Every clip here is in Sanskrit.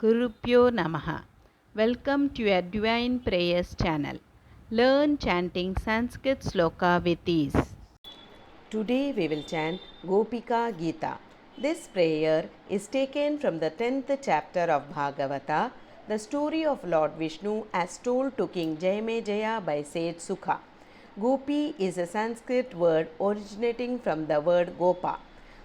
Gurupyo Namaha. Welcome to your Divine Prayers channel. Learn chanting Sanskrit sloka with ease. Today we will chant Gopika Gita. This prayer is taken from the 10th chapter of Bhagavata, the story of Lord Vishnu as told to King Jayamejaya by sage Sukha. Gopi is a Sanskrit word originating from the word Gopa.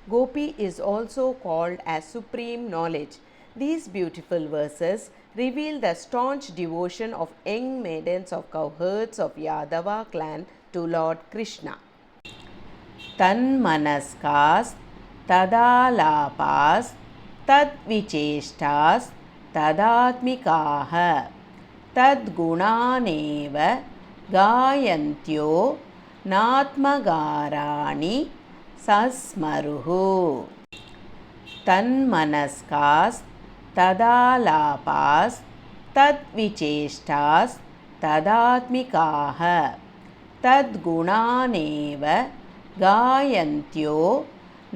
Gopi is also called as supreme knowledge. These beautiful verses reveal the staunch devotion of young maidens of cowherds of Yadava clan to Lord Krishna. तन्मनस्कास् तदालापास् तद्विचेष्टास् तदात्मिकाः तद्गुणानेव गायन्त्यो नात्मगाराणि सस्मरुः तन्मनस्कास् तदालापास् तद्विचेष्टास् तदात्मिकाः तद्गुणानेव गायन्त्यो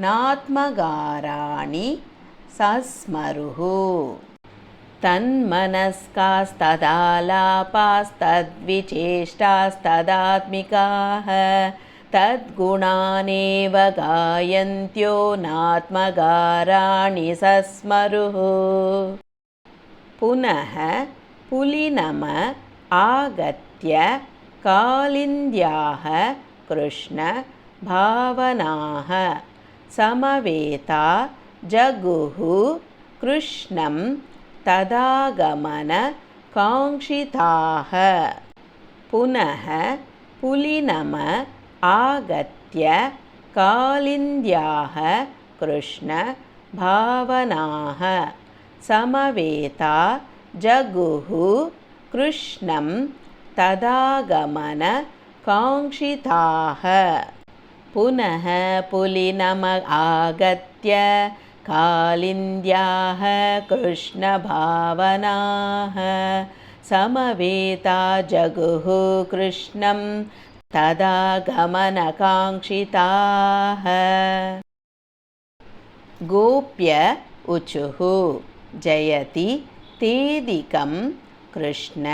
नात्मगाराणि सस्मरुः तन्मनस्कास्तदालापास्तद्विचेष्टास्तदात्मिकाः तद्गुणानेव गायन्त्यो नात्मगाराणि सस्मरुः पुनः पुलिनम आगत्य कालिन्द्याः कृष्ण भावनाः समवेता जगुः कृष्णं तदागमनकाङ्क्षिताः पुनः पुलिनम आगत्य कालिन्द्याः कृष्ण भावनाः समवेता जगुः कृष्णं तदागमनकाङ्क्षिताः पुनः पुलिनम आगत्य कालिन्द्याः कृष्णभावनाः समवेता जगुः कृष्णं तदागमनकाङ्क्षिताः गोप्य ऊचुः जयति तेदिकं कृष्ण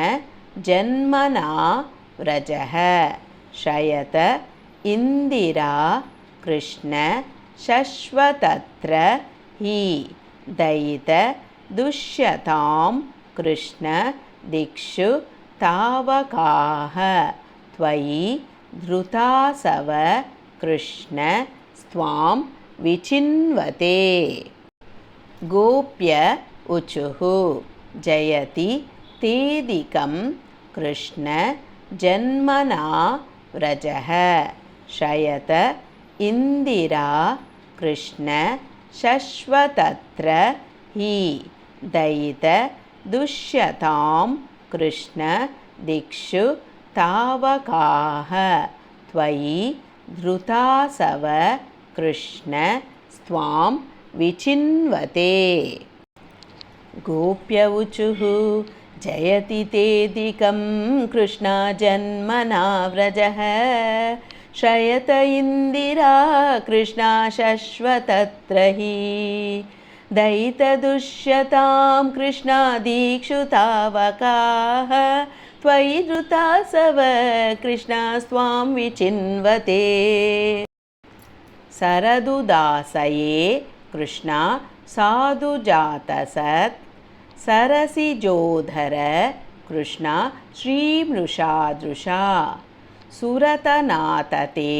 जन्मना व्रजः शयत इंदिरा कृष्ण शश्वतत्र हि दयित दुष्यतां कृष्ण दिक्षु तावकाः त्वयि धृतासव कृष्ण स्वां विचिन्वते गोप्य ऊचुः जयति तेदिकं कृष्ण जन्मना व्रजः शयत इंदिरा कृष्ण शश्वतत्र हि दयित दुष्यतां कृष्ण दिक्षु तावकाः त्वयि धृतासव कृष्ण स्वां विचिन्वते गोप्य ऊचुः जयति तेदिकं कृष्णा जन्मना व्रजः शयत इंदिरा कृष्णा शश्वतत्र हि दयितदुष्यतां कृष्णा दीक्षु तावकाः त्वयि धृतासव कृष्णा स्वां विचिन्वते सरदुदासये कृष्णा साधुजातसत् सरसिजोधर कृष्णा श्रीमृषादृशा सुरतनातते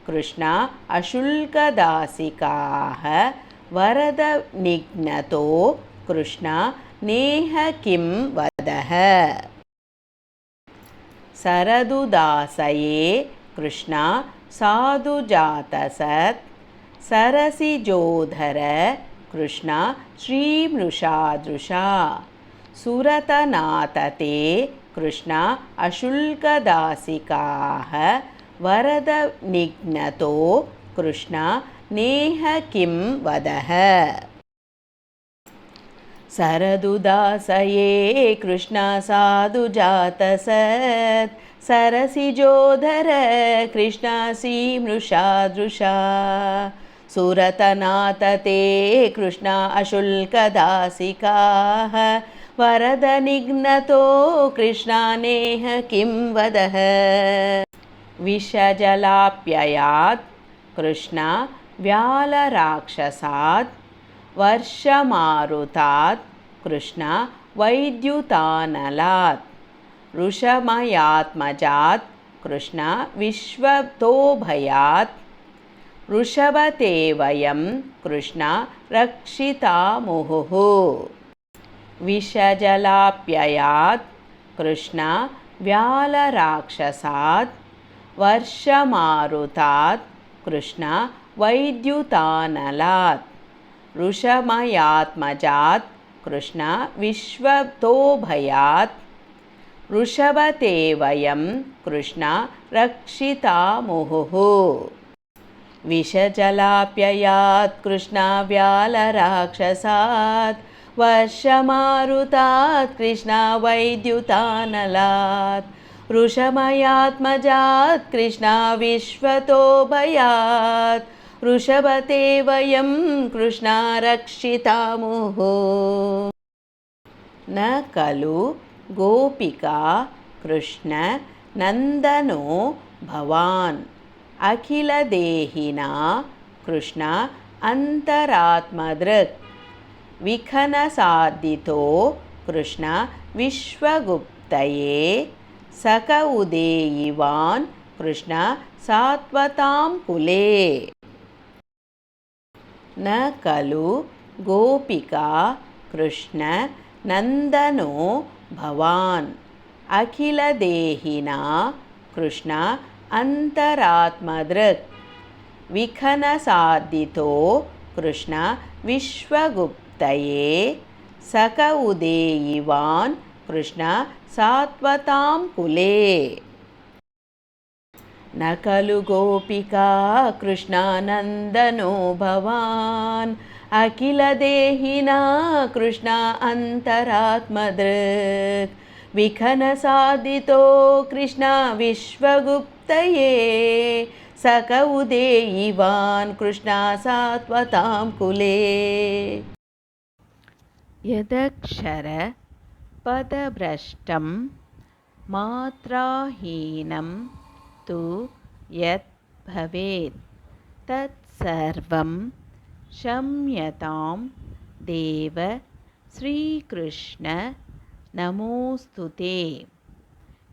कृष्णा अशुल्कदासिकाः वरद निघ्नतो कृष्णा नेह किं वदः सरदुदासये कृष्णा साधुजातसत् सरसिजोधर कृष्णा श्रीमृषादृशा सुरतनातते कृष्णा अशुल्कदासिकाः वरद निघ्नतो कृष्णा नेह किं वदः सरदुदासये कृष्णा साधुजातसत् सरसिजोधर कृष्णा श्रीमृषादृशा सुरतनाथ ते कृष्णा अशुल्कदासिकाः वरदनिघ्नतो कृष्णानेह किं वदः विषजलाप्ययात् कृष्णा व्यालराक्षसात् वर्षमारुतात् कृष्णा वैद्युतानलात् ऋषमयात्मजात् कृष्णा विश्वतोभयात् ऋषभते वयं कृष्णा रक्षितामुहुः विषजलाप्ययात् कृष्णा व्यालराक्षसात् वर्षमारुतात् कृष्णा वैद्युतानलात् ऋषमयात्मजात् कृष्णा विश्वतोभयात् ऋषभते वयं कृष्णा रक्षितामुहुः विषजलाप्ययात् कृष्णा व्यालराक्षसात् वर्षमारुतात् कृष्णा वैद्युतानलात् ऋषमयात्मजात् कृष्णा विश्वतोभयात् ऋषभते वयं कृष्णा रक्षितामुः न खलु गोपिका कृष्ण नन्दनो भवान् अखिलदेहिना कृष्णा अन्तरात्मदृक् विखनसाधितो कृष्णा विश्वगुप्तये सक उदेयिवान् कृष्णा सात्वतां कुले न खलु गोपिका कृष्ण नन्दनो भवान् अखिलदेहिना कृष्णा अन्तरात्मदृक् विखनसाधितो कृष्णा विश्वगुप्तये सक उदेयिवान् कृष्णा सात्वतां कुले न खलु गोपिका कृष्णानन्दनो भवान् अखिलदेहिना कृष्णा अन्तरात्मदृक् विखनसाधितो कृष्णा विश्वगुप्तये सक उदेयिवान् कृष्णा सात्वतां कुले यदक्षरपदभ्रष्टं मात्राहीनं तु यत् भवेत् तत्सर्वं क्षम्यतां देव श्रीकृष्ण नमोऽस्तु ते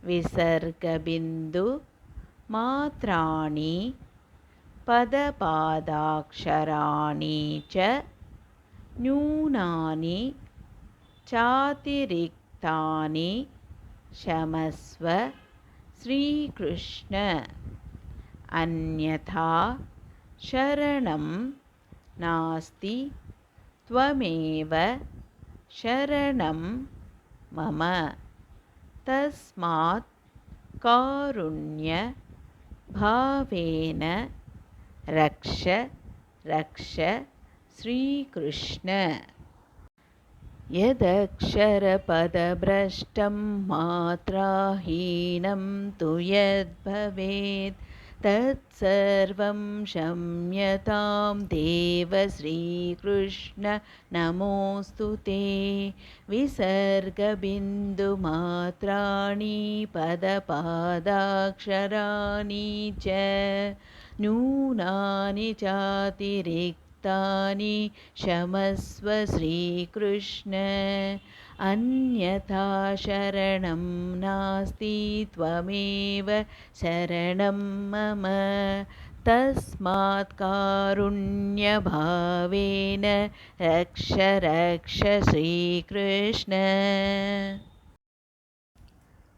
विसर्गबिन्दुमात्राणि पदपादाक्षराणि च न्यूनानि चातिरिक्तानि क्षमस्व श्रीकृष्ण अन्यथा शरणं नास्ति त्वमेव शरणं मम तस्मात् कारुण्यभावेन रक्ष रक्ष श्रीकृष्ण यदक्षरपदभ्रष्टं मात्राहीनं तु यद्भवेत् तत्सर्वं क्षम्यतां देव श्रीकृष्ण नमोऽस्तु ते विसर्गबिन्दुमात्राणि पदपादाक्षराणि च न्यूनानि चातिरिक्तानि क्षमस्व श्रीकृष्ण अन्यथा शरणं नास्ति त्वमेव शरणं मम तस्मात् कारुण्यभावेन रक्ष रक्ष Shri Krishna.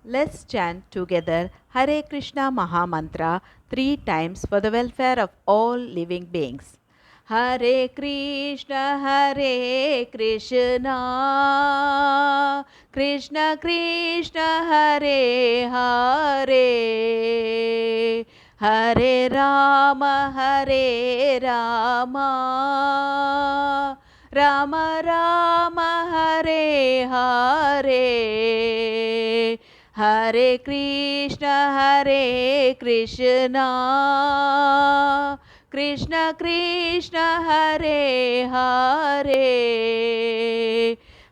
Let's chant together Hare Krishna Mahamantra 3 times for the welfare of all living beings. Hare Krishna Krishna Krishna Hare Hare Hare Rama Rama Rama Hare Hare Hare Krishna Krishna Krishna Hare Hare,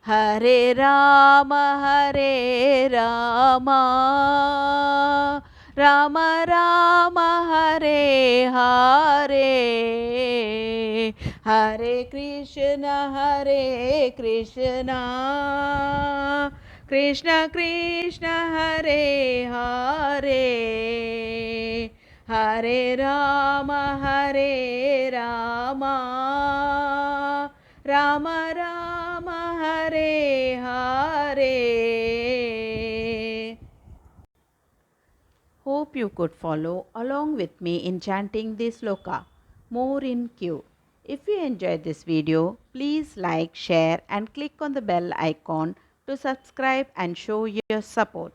Hare Rama Rama Rama Hare Hare, Hare Krishna Krishna Krishna Hare Hare, Hare Rama Rama Rama Hare Hare. Hope you could follow along with me in chanting this sloka. More in queue. If you enjoyed this video, please like, share and click on the bell icon to subscribe and show your support.